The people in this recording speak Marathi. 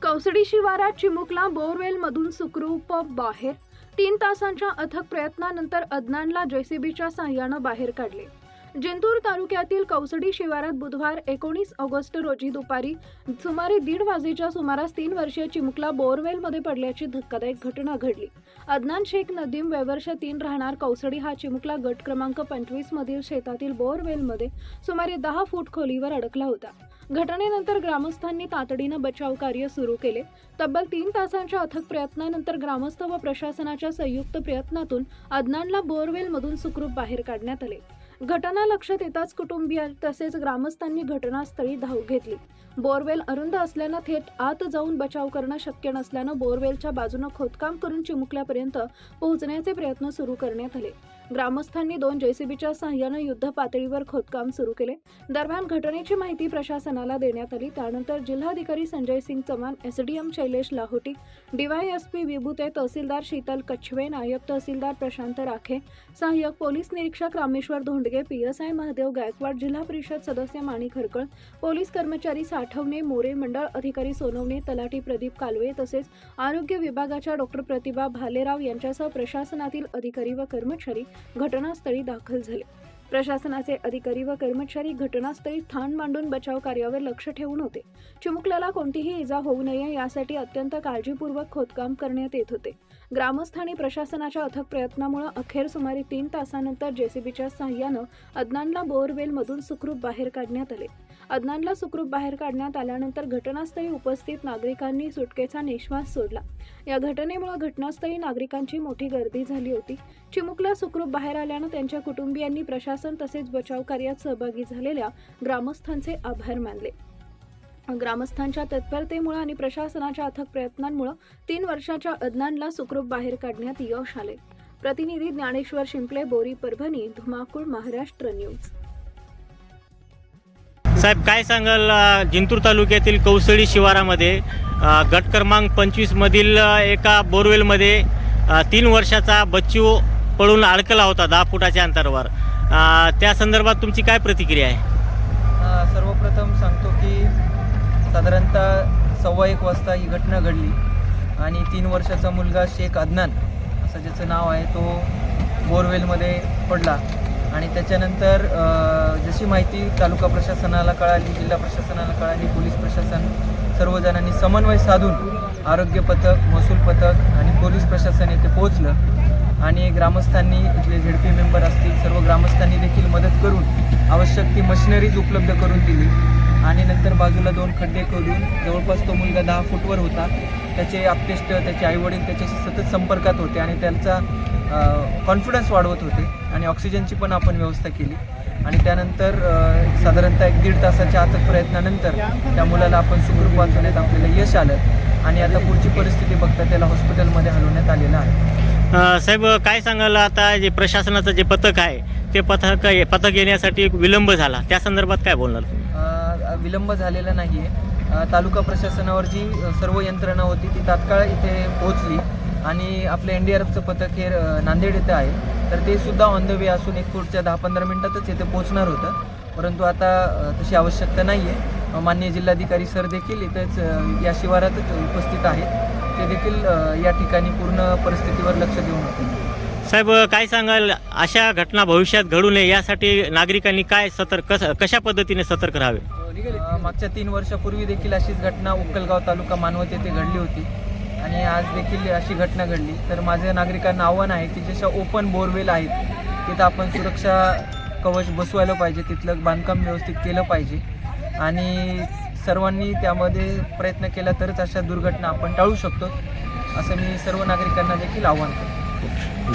कौसडी शिवारात चिमुकला बोरवेलमधून सुखरूप बाहेर. 3 तासांच्या अथक प्रयत्नानंतर अदनानला जेसीबीच्या साहाय्यानं बाहेर काढले. जिंतूर तालुक्यातील कौसडी शिवारात बुधवार 19 ऑगस्ट रोजी दुपारी सुमारे 1:30 वाजेच्या सुमारास 3 वर्षीय चिमुकला बोरवेलमध्ये पडल्याची धक्कादायक घटना घडली. अदनान शेख नदीम वयवर्ष 3 राहणार कौसडी हा चिमुकला गट क्रमांक 25 मधील शेतातील बोरवेलमध्ये सुमारे 10 फूट खोलीवर अडकला होता. घटनेनंतर ग्रामस्थांनी तातडीनं बचाव कार्य सुरू केले. तब्बल 3 तासांच्या अथक प्रयत्नानंतर ग्रामस्थ व प्रशासनाच्या संयुक्त प्रयत्नातून अदनानला बोरवेलमधून सुखरूप बाहेर काढण्यात आले. घटना लक्षात येताच कुटुंबीय तसेच ग्रामस्थांनी घटनास्थळी धाव घेतली. बोरवेल अरुंद असल्यानं थेट आत जाऊन बचाव करणं शक्य नसल्यानं बोरवेलच्या बाजूनं खोदकाम करून चिमुकल्यापर्यंत पोहोचण्याचे प्रयत्न सुरू करण्यात आले. ग्रामस्थांनी 2 जेसीबीच्या साहाय्यानं युद्ध पातळीवर खोदकाम सुरू केले. दरम्यान घटनेची माहिती प्रशासनाला देण्यात आली. त्यानंतर जिल्हाधिकारी संजय सिंग चव्हाण, एसडीएम शैलेश लाहोटी, डीवायएसपी विभूते, तहसीलदार शीतल कच्छवे, नायब तहसीलदार प्रशांत राखे, सहाय्यक पोलीस निरीक्षक रामेश्वर धोंडगे, पीएसआय महादेव गायकवाड, जिल्हा परिषद सदस्य माणिक खरकळ, पोलीस कर्मचारी साठवणे मोरे, मंडळ अधिकारी सोनवणे, तलाठी प्रदीप कालवे तसेच आरोग्य विभागाच्या डॉक्टर प्रतिभा भालेराव यांच्यासह प्रशासनातील अधिकारी व कर्मचारी घटनास्थळी दाखल झाले. प्रशासनाचे अधिकारी व कर्मचारी घटनास्थळी ठाण मांडून बचाव कार्यावर लक्ष ठेवून होते. चिमुकल्याला कोणतीही इजा होऊ नये यासाठी अत्यंत काळजीपूर्वक खोदकाम करण्यात येत होते. ग्रामस्थांनी प्रशासनाच्या अथक प्रयत्नामुळे अखेर सुमारे 3 तासानंतर जेसीबीच्या साहाय्यानं अदनानला बोरवेलमधून सुखरूप बाहेर काढण्यात आले. अदनानला सुखरूप बाहेर काढण्यात आल्यानंतर घटनास्थळी उपस्थित नागरिकांनी सुटकेचा निश्वास सोडला. या घटनेमुळे घटनास्थळी नागरिकांची मोठी गर्दी झाली होती. चिमुकला सुखरूप बाहेर आल्यानं त्यांच्या कुटुंबियांनी प्रशासन तसेच बचाव कार्यात सहभागी झालेल्या ग्रामस्थांचे आभार मानले. ग्रामस्थांच्या तत्परतेमुळे आणि प्रशासनाच्या अथक प्रयत्नांमुळे 3 वर्षाच्या अदनानला सुखरूप बाहेर काढण्यात यश आले. प्रतिनिधी ज्ञानेश्वर शिंपले, बोरी, परभणी, धुमाकूळ, महाराष्ट्र न्यूज. साहेब, काय सांगाल जिंतूर तालुक्यातील कौसडी शिवारामध्ये गट क्रमांक 25 मधील एका बोरवेलमध्ये 3 वर्षाचा बच्चू पडून अडकला होता 10 फुटाच्या अंतरावर. त्या संदर्भात तुमची काय प्रतिक्रिया आहे? सर्वप्रथम सांगतो की साधारणतः 1:15 वाजता ही घटना घडली आणि 3 वर्षाचा मुलगा शेख अदनान असं ज्याचं नाव आहे तो बोरवेलमध्ये पडला. आणि त्याच्यानंतर जशी माहिती तालुका प्रशासनाला कळाली, जिल्हा प्रशासनाला कळाली, पोलीस प्रशासन सर्वजणांनी समन्वय साधून आरोग्य पथक, महसूल पथक आणि पोलीस प्रशासन येथे पोहोचलं आणि ग्रामस्थांनी, इथले झेडपी मेंबर असतील, सर्व ग्रामस्थांनी देखील मदत करून आवश्यक ती मशिनरीज उपलब्ध करून दिली. आणि नंतर बाजूला 2 खड्डे खोदून जवळपास तो मुलगा 10 फूटवर होता. त्याचे आप्तेष्ट, त्याचे आईवडील त्याच्याशी सतत संपर्कात होते आणि त्यांचा कॉन्फिडन्स वाढवत होते आणि ऑक्सिजनची पण आपण व्यवस्था केली. आणि त्यानंतर साधारणतः 1-1.5 तासाच्या अथक प्रयत्नानंतर त्या मुलाला आपण सुखरूप वाचवण्यात आपल्याला यश आलं आणि आता पुढची परिस्थिती बघता त्याला हॉस्पिटलमध्ये हलवण्यात आलेलं आहे. साहेब, काय सांगाल आता जे प्रशासनाचं जे पथक आहे ते पथक येण्यासाठी विलंब झाला, त्या संदर्भात काय बोलणार? विलंब झालेला नाही आहे. तालुका प्रशासनावर जी सर्व यंत्रणा होती ती तात्काळ इथे पोहोचली आणि आपलं NDRFचं पथक हे नांदेड येथे आहे. तर ते सुद्धा ऑन द वे असून एक पुढच्या 10-15 मिनिटातच येथे पोहोचणार होतं. परंतु आता तशी आवश्यकता नाही आहे. माननीय जिल्हाधिकारी सर देखील इथेच या शिवारातच उपस्थित आहेत. ते देखील या ठिकाणी पूर्ण परिस्थितीवर लक्ष देऊन होते. साहेब, काय सांगाल अशा घटना भविष्यात घडू नये यासाठी नागरिकांनी काय कशा पद्धतीने सतर्क राहावे? मागच्या 3 वर्षापूर्वी देखील अशीच घटना उक्कलगाव तालुका मानवत येथे घडली होती आणि आज देखील अशी घटना घडली. तर माझ्या नागरिकांना आव्हान आहे की जशा ओपन बोरवेल आहेत तिथं आपण सुरक्षा कवच बसवायला पाहिजे, तिथलं बांधकाम व्यवस्थित केलं पाहिजे आणि सर्वांनी त्यामध्ये प्रयत्न केला तरच अशा दुर्घटना आपण टाळू शकतो, असं मी सर्व नागरिकांना देखील आव्हान करतो.